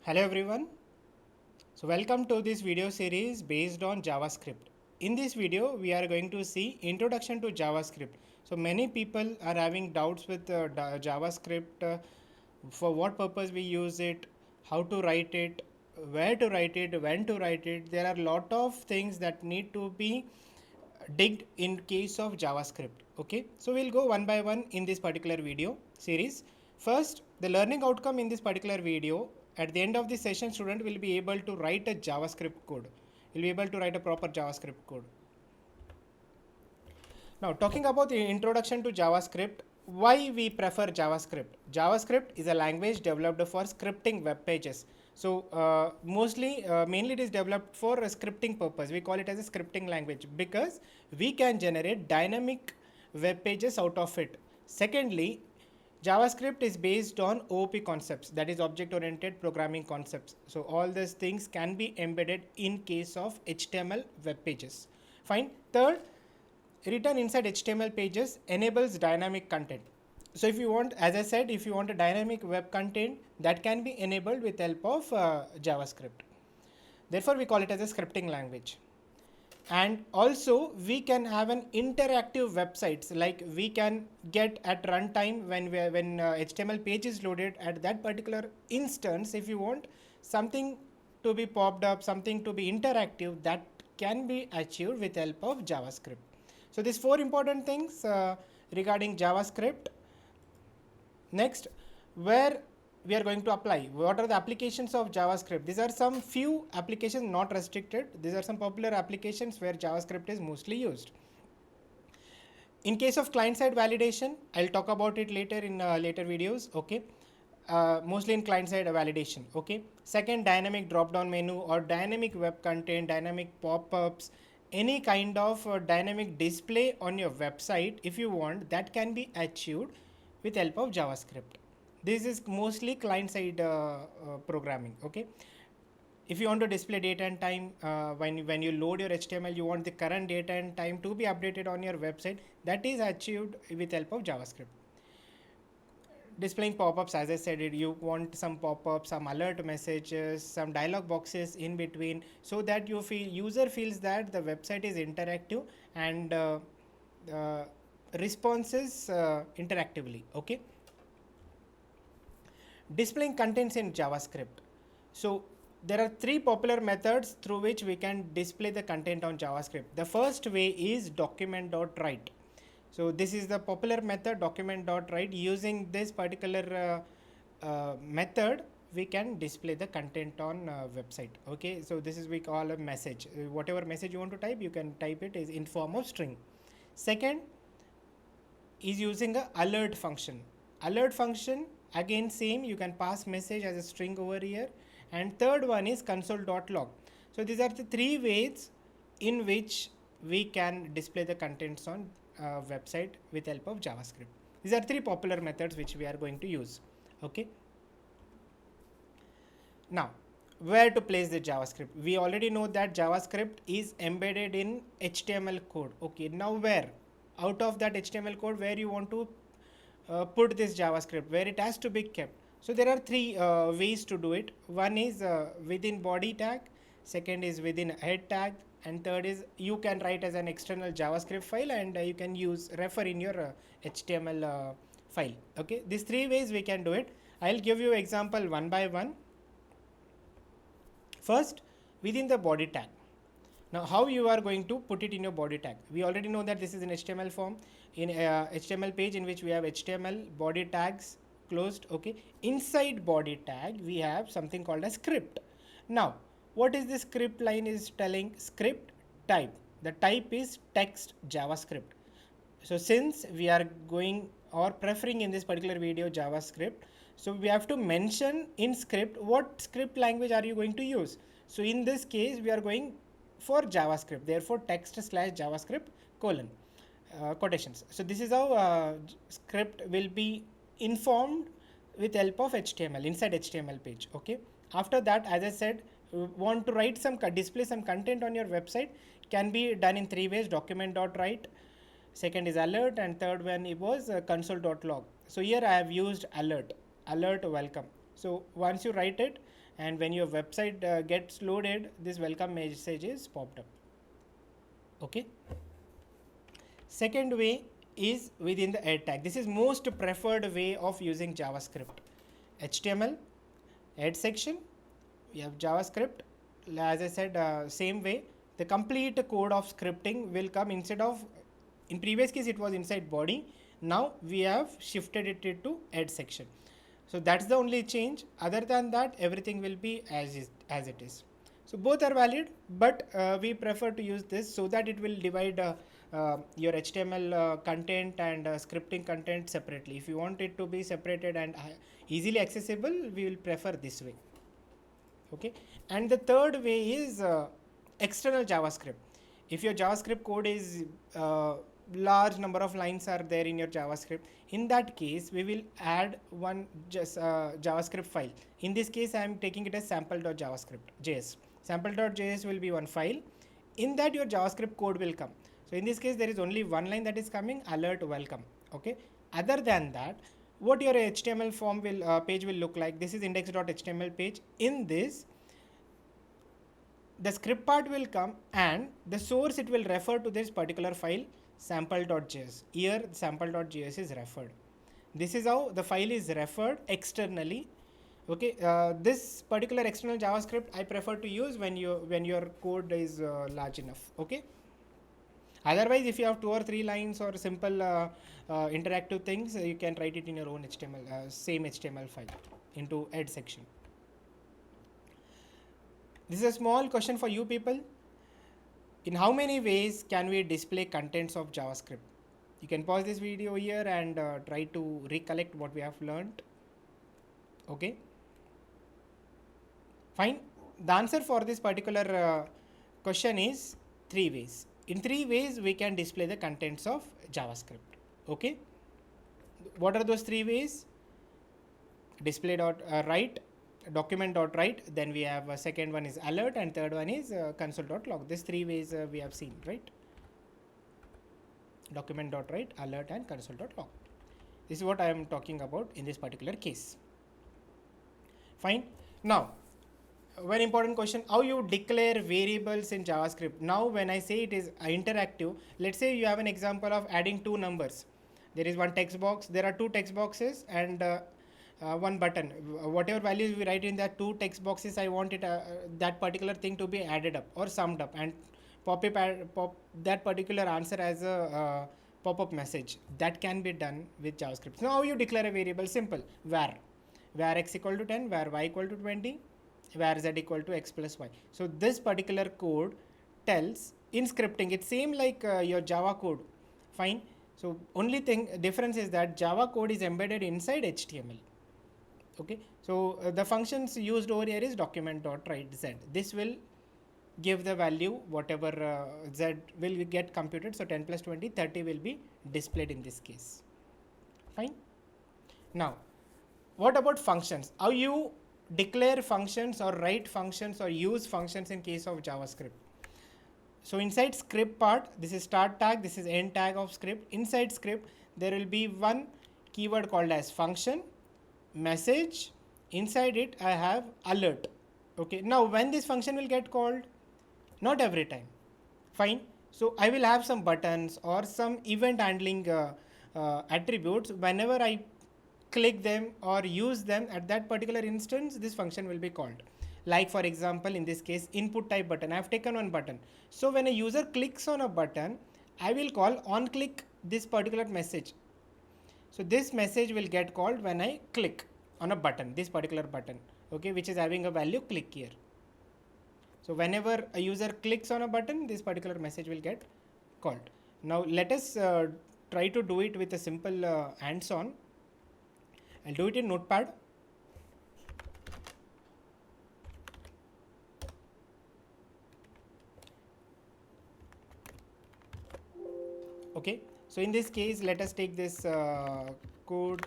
Hello everyone. So welcome to this video series based on JavaScript. In this video, we are going to see introduction to JavaScript. So many people are having doubts with JavaScript, for what purpose we use it, how to write it, where to write it, when to write it. There are a lot of things that need to be digged in case of JavaScript. Okay, so we'll go one by one in this particular video series. First, the learning outcome in this particular video. At the end of this session, student will be able to write a JavaScript code. Will be able to write a proper JavaScript code. Now, talking about the introduction to JavaScript, why we prefer JavaScript? JavaScript is a language developed for scripting web pages. So, mainly it is developed for a scripting purpose. We call it as a scripting language because we can generate dynamic web pages out of it. Secondly, JavaScript is based on OOP concepts, that is object oriented programming concepts. So all these things can be embedded in case of HTML web pages. Fine. Third, written inside HTML pages enables dynamic content. So if you want, as I said, if you want a dynamic web content, that can be enabled with help of JavaScript. Therefore, we call it as a scripting language. And also we can have an interactive websites, like we can get at runtime when HTML page is loaded at that particular instance. If you want something to be popped up, something to be interactive, that can be achieved with help of JavaScript. So these four important things regarding JavaScript. Next, where we are going to apply, what are the applications of JavaScript? These are some few applications, not restricted. These are some popular applications where JavaScript is mostly used. In case of client-side validation, I'll talk about it later in later videos. Okay, mostly in client-side validation. Okay. Second, dynamic drop-down menu or dynamic web content, dynamic pop-ups, any kind of dynamic display on your website, if you want, that can be achieved with help of JavaScript. This is mostly client-side programming. Okay. If you want to display date and time, when you load your HTML, you want the current date and time to be updated on your website, that is achieved with help of JavaScript. Displaying pop-ups, as I said, you want some pop-ups, some alert messages, some dialog boxes in between, so that user feels that the website is interactive and responses interactively. Okay. Displaying contents in JavaScript. So there are three popular methods through which we can display the content on JavaScript. The first way is document.write. So this is the popular method, document.write. Using this particular method, we can display the content on website. Okay, so this is we call a message. Whatever message you want to type, you can type it is in form of string. Second is using a alert function. Alert function, again same, you can pass message as a string over here. And third one is console.log. So these are the three ways in which we can display the contents on website with help of JavaScript. These are three popular methods which we are going to use. Okay. Now, where to place the JavaScript? We already know that JavaScript is embedded in HTML code. Okay. Now where? Out of that HTML code, where you want to put this JavaScript, where it has to be kept. So there are three ways to do it. One is within body tag, second is within head tag, and third is you can write as an external JavaScript file and you can refer in your HTML file. Okay, these three ways we can do it. I'll give you example one by one. First, within the body tag. Now, how you are going to put it in your body tag? We already know that this is an HTML form, in HTML page in which we have HTML body tags closed. Okay, inside body tag we have something called a script. Now, what is this script line is telling? Script type. The type is text JavaScript. So since we are going or preferring in this particular video JavaScript, so we have to mention in script what script language are you going to use. So in this case we are going for JavaScript, therefore text/JavaScript colon quotations. So this is how script will be informed with help of HTML inside HTML page. Okay. After that, as I said, want to write some display some content on your website, can be done in three ways: document.write, second is alert, and third one it was console.log. So here I have used alert welcome. So once you write it and when your website gets loaded, this welcome message is popped up. Okay. Second way is within the add tag. This is most preferred way of using JavaScript. HTML, add section, we have JavaScript. As I said, same way, the complete code of scripting will come instead of, in previous case it was inside body, now we have shifted it to add section. So that's the only change. Other than that, everything will be as it is. So both are valid, but we prefer to use this so that it will divide your HTML content and scripting content separately. If you want it to be separated and easily accessible, we will prefer this way. Okay, and the third way is external JavaScript. If your JavaScript code is large number of lines are there in your JavaScript, in that case we will add one just JavaScript file. In this case I am taking it as sample.javascript.js. Sample.js will be one file. In that your JavaScript code will come. So in this case there is only one line that is coming, alert welcome. Okay, other than that, what your HTML form will page will look like. This is index.html page. In this, the script part will come and the source, it will refer to this particular file sample.js. Here sample.js is referred. This is how the file is referred externally. Okay, this particular external JavaScript I prefer to use when your code is large enough. Okay. Otherwise, if you have 2 or 3 lines or simple interactive things, you can write it in your own HTML, same HTML file into add section. This is a small question for you people. In how many ways can we display contents of JavaScript? You can pause this video here and try to recollect what we have learned. Okay. Fine. The answer for this particular question is 3 ways. In 3 ways we can display the contents of JavaScript. Okay. What are those 3 ways? Display.write, document.write, then we have a second one is alert, and third one is console.log. These 3 ways we have seen, right? Document.write, alert, and console.log. This is what I am talking about in this particular case. Fine. Now, very important question, how you declare variables in JavaScript. Now when I say it is interactive, let's say you have an example of adding 2 numbers. There is one text box, there are 2 text boxes and one button. Whatever values we write in that 2 text boxes, I want it that particular thing to be added up or summed up and pop that particular answer as a pop-up message. That can be done with JavaScript. Now how you declare a variable? Simple. Var x equal to 10, var y equal to 20, var z equal to x plus y. So this particular code tells in scripting, it's same like your Java code. Fine. So only thing difference is that Java code is embedded inside HTML. Okay. So the functions used over here is document.write z. This will give the value whatever z will get computed. So 10 plus 20, 30 will be displayed in this case. Fine. Now, what about functions? How you declare functions or write functions or use functions in case of JavaScript? So inside script part, this is start tag, this is end tag of script. Inside script, there will be one keyword called as function, message. Inside it, I have alert. Okay. Now, when this function will get called? Not every time. Fine. So I will have some buttons or some event handling attributes. Whenever I click them or use them at that particular instance, this function will be called. Like for example, in this case, input type button. I have taken one button. So when a user clicks on a button, I will call on click this particular message. So this message will get called when I click on a button, this particular button, okay, which is having a value click here. So whenever a user clicks on a button, this particular message will get called. Now let us try to do it with a simple hands-on. I'll do it in Notepad. Okay, so in this case, let us take this code.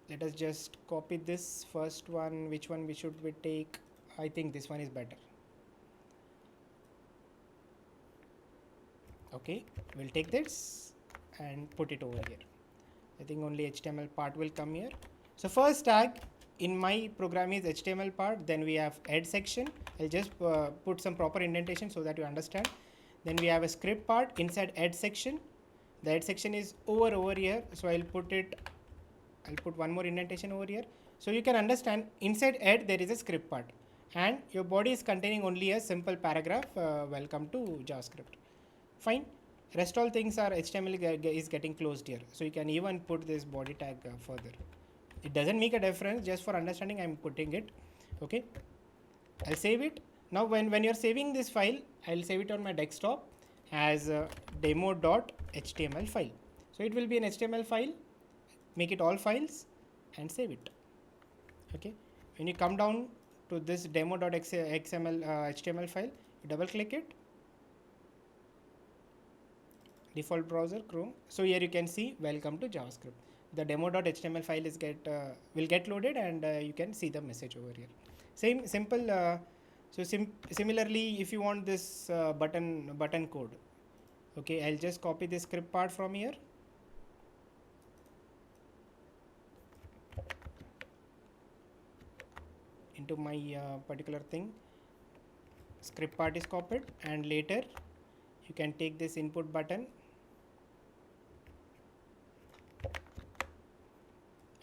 Let us just copy this first one. Which one should we take? I think this one is better. Okay, we'll take this and put it over here. I think only HTML part will come here. So first tag in my program is HTML part. Then we have head section. I'll just put some proper indentation so that you understand. Then we have a script part inside head section. The head section is over here. So I'll put one more indentation over here. So you can understand inside head there is a script part. And your body is containing only a simple paragraph, welcome to JavaScript. Fine. Rest all things are HTML is getting closed here. So you can even put this body tag further. It doesn't make a difference, just for understanding I'm putting it. Okay. I'll save it. Now when you're saving this file, I'll save it on my desktop as a demo.html file. So it will be an HTML file. Make it all files and save it. Okay. When you come down to this demo.xml HTML file, you double click it. Default browser Chrome. So here you can see welcome to JavaScript. The demo.html file is will get loaded, and you can see the message over here. Same simple. Similarly, if you want this button code, okay, I'll just copy this script part from here. Into my particular thing. Script part is copied, and later you can take this input button.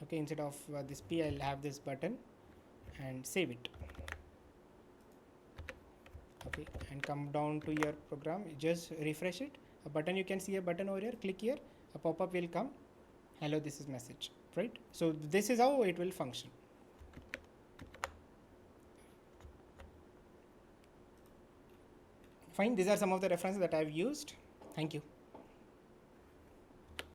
Okay, instead of this P, I'll have this button and save it. Okay, and come down to your program, just refresh it. A button, you can see a button over here, click here, a pop-up will come. Hello, this is message, right? So this is how it will function. Fine, these are some of the references that I've used. Thank you.